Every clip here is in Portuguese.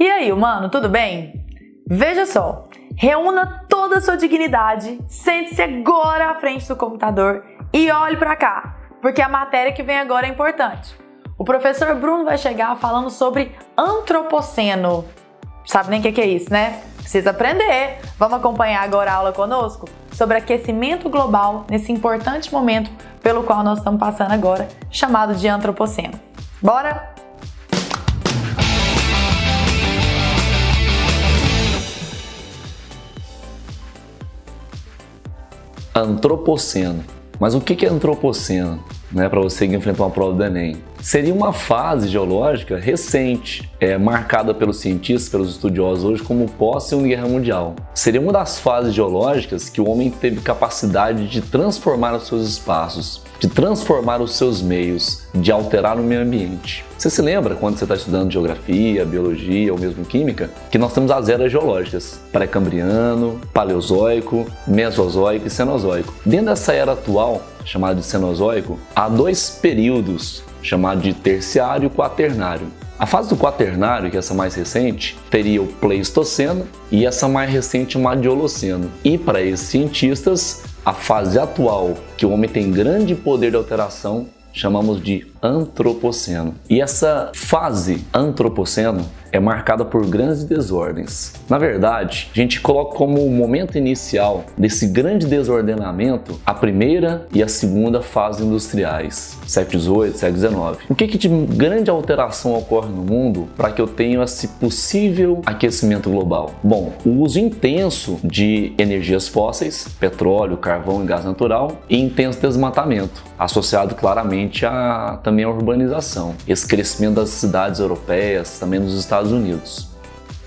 E aí, humano, tudo bem? Veja só, reúna toda a sua dignidade, sente-se agora à frente do computador e olhe para cá, porque a matéria que vem agora é importante. O professor Bruno vai chegar falando sobre antropoceno. Sabe nem o que é isso, né? Precisa aprender. Vamos acompanhar agora a aula conosco sobre aquecimento global nesse importante momento pelo qual nós estamos passando agora, chamado de antropoceno. Bora? Antropoceno. Mas o que é antropoceno? Para você que enfrenta uma prova do Enem. Seria uma fase geológica recente, marcada pelos cientistas, pelos estudiosos hoje como pós-Segunda Guerra Mundial. Seria uma das fases geológicas que o homem teve capacidade de transformar os seus espaços, de transformar os seus meios, de alterar o meio ambiente. Você se lembra, quando você está estudando geografia, biologia ou mesmo química, que nós temos as eras geológicas: pré-cambriano, paleozoico, mesozoico e cenozoico. Dentro dessa era atual, chamada de cenozoico, há dois períodos, chamados de terciário e quaternário. A fase do quaternário, que é essa mais recente, teria o Pleistoceno e essa mais recente chamada de Holoceno. E para esses cientistas, a fase atual, que o homem tem grande poder de alteração, chamamos de antropoceno. E essa fase antropoceno é marcada por grandes desordens. Na verdade, a gente coloca como o momento inicial desse grande desordenamento a primeira e a segunda fase industriais, século XVIII, século XIX. O que de grande alteração ocorre no mundo para que eu tenha esse possível aquecimento global? Bom, o uso intenso de energias fósseis, petróleo, carvão e gás natural, e intenso desmatamento, associado claramente também à urbanização, esse crescimento das cidades europeias, também nos Estados Unidos.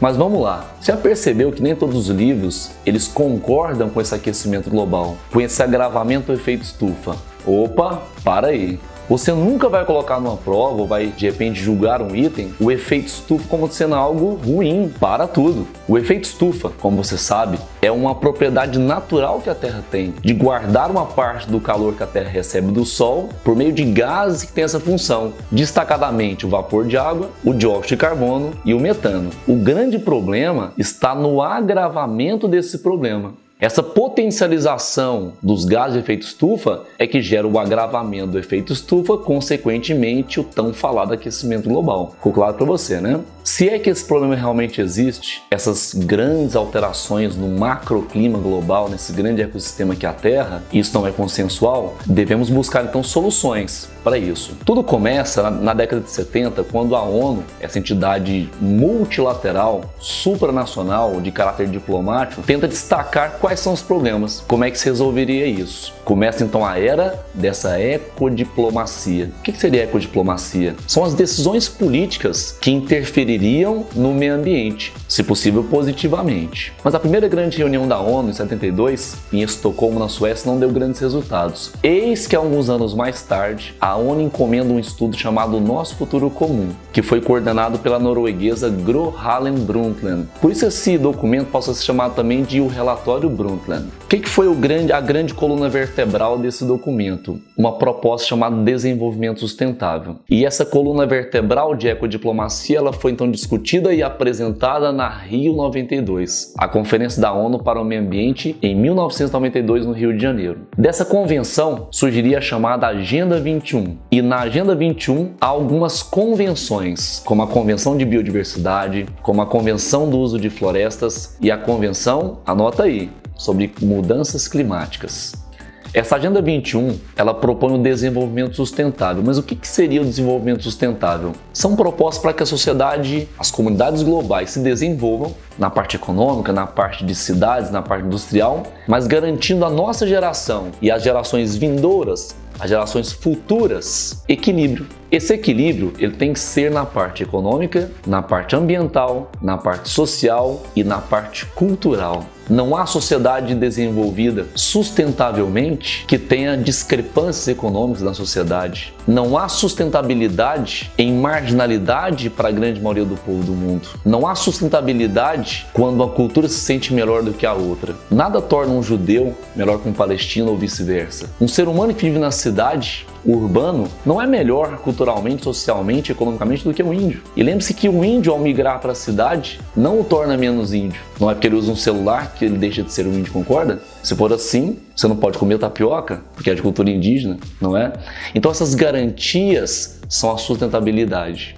Mas vamos lá, você já percebeu que nem todos os livros eles concordam com esse aquecimento global, com esse agravamento do efeito estufa? Opa, para aí! Você nunca vai colocar numa prova ou vai de repente julgar um item o efeito estufa como sendo algo ruim para tudo. O efeito estufa, como você sabe, é uma propriedade natural que a Terra tem de guardar uma parte do calor que a Terra recebe do Sol por meio de gases que tem essa função, destacadamente o vapor de água, o dióxido de carbono e o metano. O grande problema está no agravamento desse problema. Essa potencialização dos gases de efeito estufa é que gera o agravamento do efeito estufa, consequentemente o tão falado aquecimento global. Ficou claro para você, né? Se é que esse problema realmente existe, essas grandes alterações no macroclima global, nesse grande ecossistema que é a Terra, isso não é consensual, devemos buscar então soluções para isso. Tudo começa na década de 70, quando a ONU, essa entidade multilateral, supranacional, de caráter diplomático, tenta destacar quais são os problemas, como é que se resolveria isso. Começa então a era dessa ecodiplomacia. O que seria ecodiplomacia? São as decisões políticas que interfeririam no meio ambiente, se possível positivamente. Mas a primeira grande reunião da ONU em 72, em Estocolmo, na Suécia, não deu grandes resultados. Eis que alguns anos mais tarde, a ONU encomenda um estudo chamado Nosso Futuro Comum, que foi coordenado pela norueguesa Gro Harlem Brundtland. Por isso esse documento pode ser chamado também de o Relatório Brundtland. O que foi a grande coluna vertebral desse documento? Uma proposta chamada Desenvolvimento Sustentável. E essa coluna vertebral de ecodiplomacia ela foi então discutida e apresentada na Rio 92, a Conferência da ONU para o Meio Ambiente, em 1992 no Rio de Janeiro. Dessa convenção surgiria a chamada Agenda 21. E na Agenda 21 há algumas convenções, como a Convenção de Biodiversidade, como a Convenção do Uso de Florestas e a Convenção, anota aí, sobre mudanças climáticas. Essa Agenda 21, ela propõe o desenvolvimento sustentável. Mas o que seria o desenvolvimento sustentável? São propostas para que a sociedade, as comunidades globais se desenvolvam na parte econômica, na parte de cidades, na parte industrial, mas garantindo a nossa geração e as gerações vindouras, as gerações futuras, equilíbrio. Esse equilíbrio ele tem que ser na parte econômica, na parte ambiental, na parte social e na parte cultural. Não há sociedade desenvolvida sustentavelmente que tenha discrepâncias econômicas na sociedade. Não há sustentabilidade em marginalidade para a grande maioria do povo do mundo. Não há sustentabilidade quando uma cultura se sente melhor do que a outra. Nada torna um judeu melhor que um palestino ou vice-versa. Um ser humano que vive na cidade urbano não é melhor culturalmente, socialmente, economicamente do que o índio. E lembre-se que o índio, ao migrar para a cidade, não o torna menos índio. Não é porque ele usa um celular que ele deixa de ser um índio, concorda? Se for assim, você não pode comer tapioca, porque é de cultura indígena, não é? Então essas garantias são a sustentabilidade.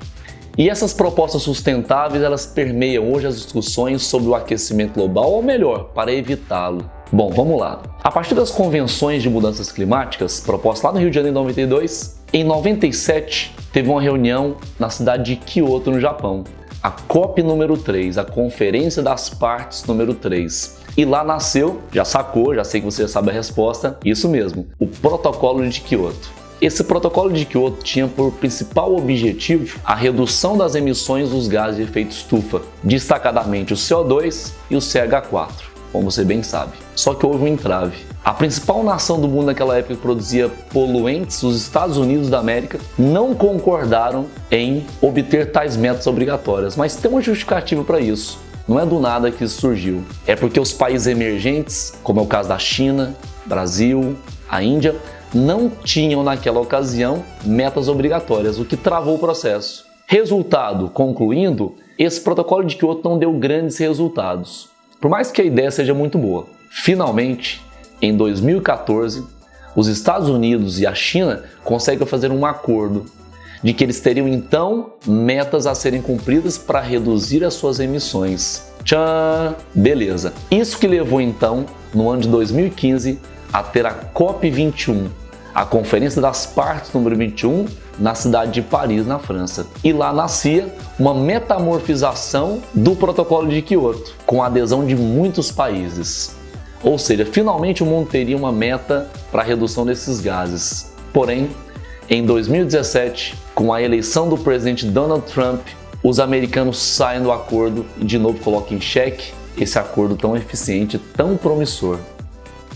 E essas propostas sustentáveis, elas permeiam hoje as discussões sobre o aquecimento global, ou melhor, para evitá-lo. Bom, vamos lá. A partir das convenções de mudanças climáticas, propostas lá no Rio de Janeiro em 92, em 97 teve uma reunião na cidade de Kyoto, no Japão. A COP número 3, a Conferência das Partes número 3. E lá nasceu, já sacou, já sei que você já sabe a resposta, isso mesmo, o Protocolo de Kyoto. Esse protocolo de Kyoto tinha por principal objetivo a redução das emissões dos gases de efeito estufa, destacadamente o CO2 e o CH4, como você bem sabe. Só que houve um entrave. A principal nação do mundo naquela época que produzia poluentes, os Estados Unidos da América, não concordaram em obter tais metas obrigatórias, mas tem uma justificativa para isso. Não é do nada que isso surgiu. É porque os países emergentes, como é o caso da China, Brasil, a Índia, não tinham naquela ocasião metas obrigatórias, o que travou o processo. Resultado, concluindo, esse protocolo de Kyoto não deu grandes resultados, por mais que a ideia seja muito boa. Finalmente, em 2014, os Estados Unidos e a China conseguem fazer um acordo de que eles teriam então metas a serem cumpridas para reduzir as suas emissões. Tchan! Beleza. Isso que levou então, no ano de 2015, a ter a COP21, a Conferência das Partes número 21, na cidade de Paris, na França. E lá nascia uma metamorfização do protocolo de Kyoto, com a adesão de muitos países. Ou seja, finalmente o mundo teria uma meta para a redução desses gases. Porém, em 2017, com a eleição do presidente Donald Trump, os americanos saem do acordo e de novo colocam em xeque esse acordo tão eficiente, tão promissor.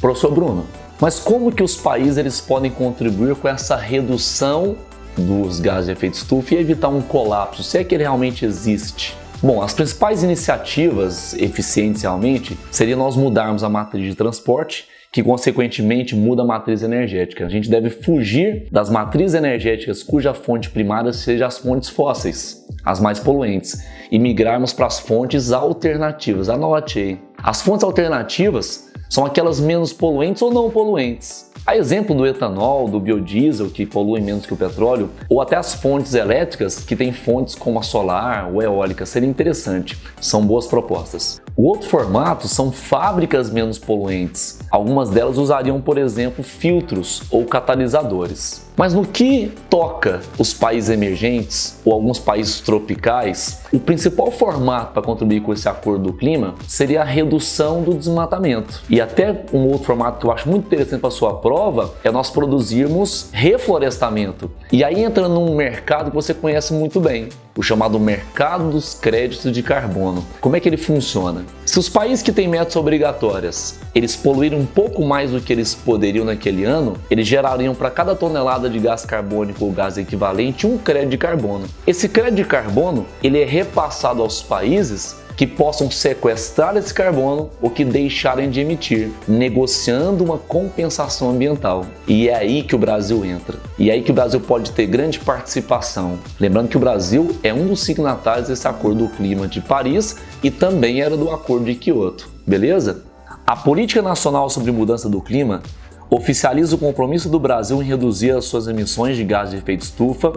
Professor Bruno, mas como que os países eles podem contribuir com essa redução dos gases de efeito estufa e evitar um colapso, se é que ele realmente existe? Bom, as principais iniciativas eficientes realmente seria nós mudarmos a matriz de transporte, que consequentemente muda a matriz energética. A gente deve fugir das matrizes energéticas cuja fonte primária seja as fontes fósseis, as mais poluentes, e migrarmos para as fontes alternativas. Anote aí. As fontes alternativas são aquelas menos poluentes ou não poluentes. A exemplo do etanol, do biodiesel, que poluem menos que o petróleo, ou até as fontes elétricas, que têm fontes como a solar ou eólica, seria interessante. São boas propostas. O outro formato são fábricas menos poluentes. Algumas delas usariam, por exemplo, filtros ou catalisadores. Mas no que toca os países emergentes ou alguns países tropicais, o principal formato para contribuir com esse acordo do clima seria a redução do desmatamento. E até um outro formato que eu acho muito interessante para a sua prova é nós produzirmos reflorestamento. E aí entra num mercado que você conhece muito bem, o chamado mercado dos créditos de carbono. Como é que ele funciona? Se os países que têm metas obrigatórias, eles poluírem um pouco mais do que eles poderiam naquele ano, eles gerariam para cada tonelada de gás carbônico ou gás equivalente um crédito de carbono. Esse crédito de carbono, ele é repassado aos países que possam sequestrar esse carbono ou que deixarem de emitir, negociando uma compensação ambiental. E é aí que o Brasil entra. E é aí que o Brasil pode ter grande participação. Lembrando que o Brasil é um dos signatários desse Acordo do Clima de Paris e também era do Acordo de Kyoto, beleza? A Política Nacional sobre Mudança do Clima oficializa o compromisso do Brasil em reduzir as suas emissões de gás de efeito estufa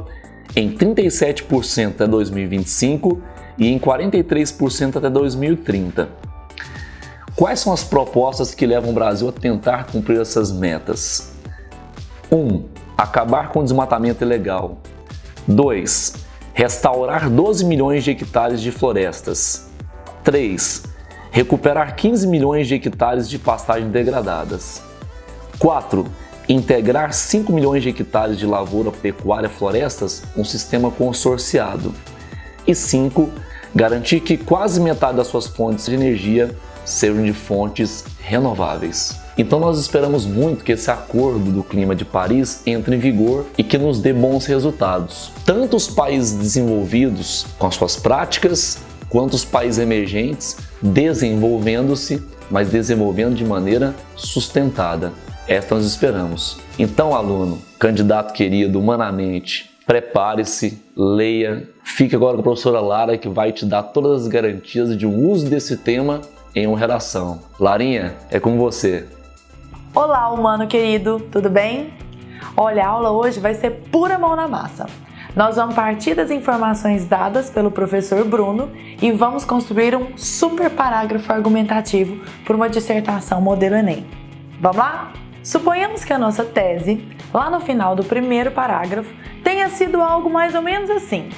em 37% até 2025 e em 43% até 2030. Quais são as propostas que levam o Brasil a tentar cumprir essas metas? 1. Acabar com o desmatamento ilegal. 2. Restaurar 12 milhões de hectares de florestas. 3. Recuperar 15 milhões de hectares de pastagens degradadas. 4. Integrar 5 milhões de hectares de lavoura, pecuária e florestas um sistema consorciado. E 5. Garantir que quase metade das suas fontes de energia sejam de fontes renováveis. Então nós esperamos muito que esse Acordo do Clima de Paris entre em vigor e que nos dê bons resultados. Tanto os países desenvolvidos com as suas práticas, quanto os países emergentes desenvolvendo-se, mas desenvolvendo de maneira sustentada. Esta nós esperamos. Então, aluno, candidato querido, humanamente, prepare-se, leia. Fique agora com a professora Lara, que vai te dar todas as garantias de uso desse tema em uma redação. Larinha, é com você. Olá, humano querido, tudo bem? Olha, a aula hoje vai ser pura mão na massa. Nós vamos partir das informações dadas pelo professor Bruno e vamos construir um super parágrafo argumentativo para uma dissertação modelo Enem. Vamos lá? Suponhamos que a nossa tese, lá no final do primeiro parágrafo, tenha sido algo mais ou menos assim.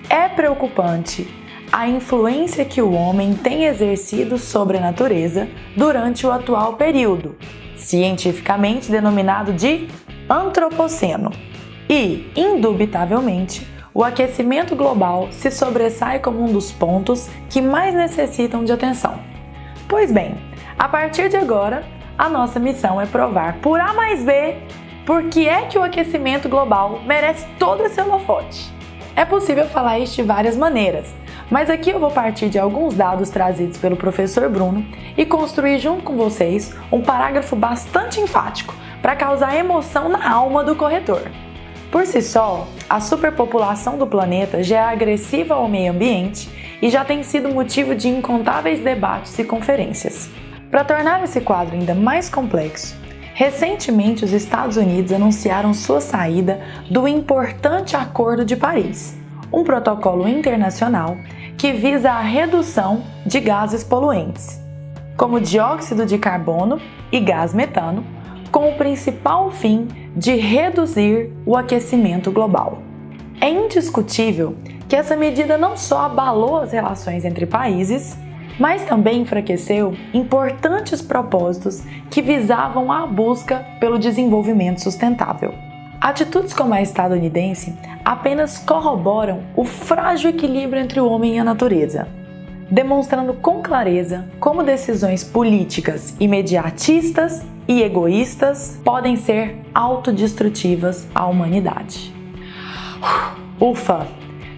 É preocupante a influência que o homem tem exercido sobre a natureza durante o atual período, cientificamente denominado de Antropoceno. E, indubitavelmente, o aquecimento global se sobressai como um dos pontos que mais necessitam de atenção. Pois bem, a partir de agora, a nossa missão é provar por A mais B por que é que o aquecimento global merece todo esse holofote. É possível falar isso de várias maneiras, mas aqui eu vou partir de alguns dados trazidos pelo professor Bruno e construir junto com vocês um parágrafo bastante enfático para causar emoção na alma do corretor. Por si só, a superpopulação do planeta já é agressiva ao meio ambiente e já tem sido motivo de incontáveis debates e conferências. Para tornar esse quadro ainda mais complexo, recentemente os Estados Unidos anunciaram sua saída do importante Acordo de Paris, um protocolo internacional que visa a redução de gases poluentes, como dióxido de carbono e gás metano, com o principal fim de reduzir o aquecimento global. É indiscutível que essa medida não só abalou as relações entre países, mas também enfraqueceu importantes propósitos que visavam a busca pelo desenvolvimento sustentável. Atitudes como a estadunidense apenas corroboram o frágil equilíbrio entre o homem e a natureza, demonstrando com clareza como decisões políticas imediatistas e egoístas podem ser autodestrutivas à humanidade. Ufa!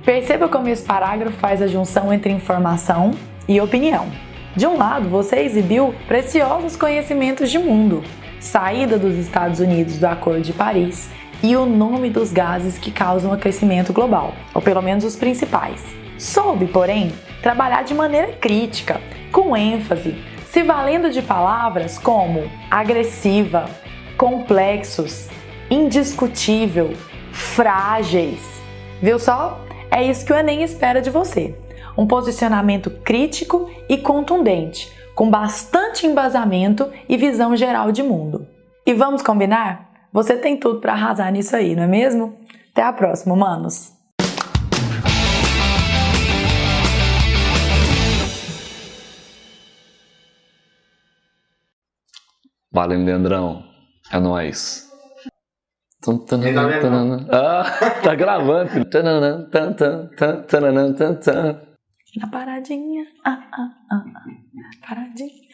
Perceba como esse parágrafo faz a junção entre informação e opinião. De um lado, você exibiu preciosos conhecimentos de mundo, saída dos Estados Unidos do Acordo de Paris e o nome dos gases que causam aquecimento global, ou pelo menos os principais. Soube, porém, trabalhar de maneira crítica, com ênfase, se valendo de palavras como agressiva, complexos, indiscutível, frágeis. Viu só? É isso que o Enem espera de você. Um posicionamento crítico e contundente, com bastante embasamento e visão geral de mundo. E vamos combinar? Você tem tudo para arrasar nisso aí, não é mesmo? Até a próxima, manos! Valeu, Leandrão. É nóis. Tá gravando. Na paradinha. Paradinha.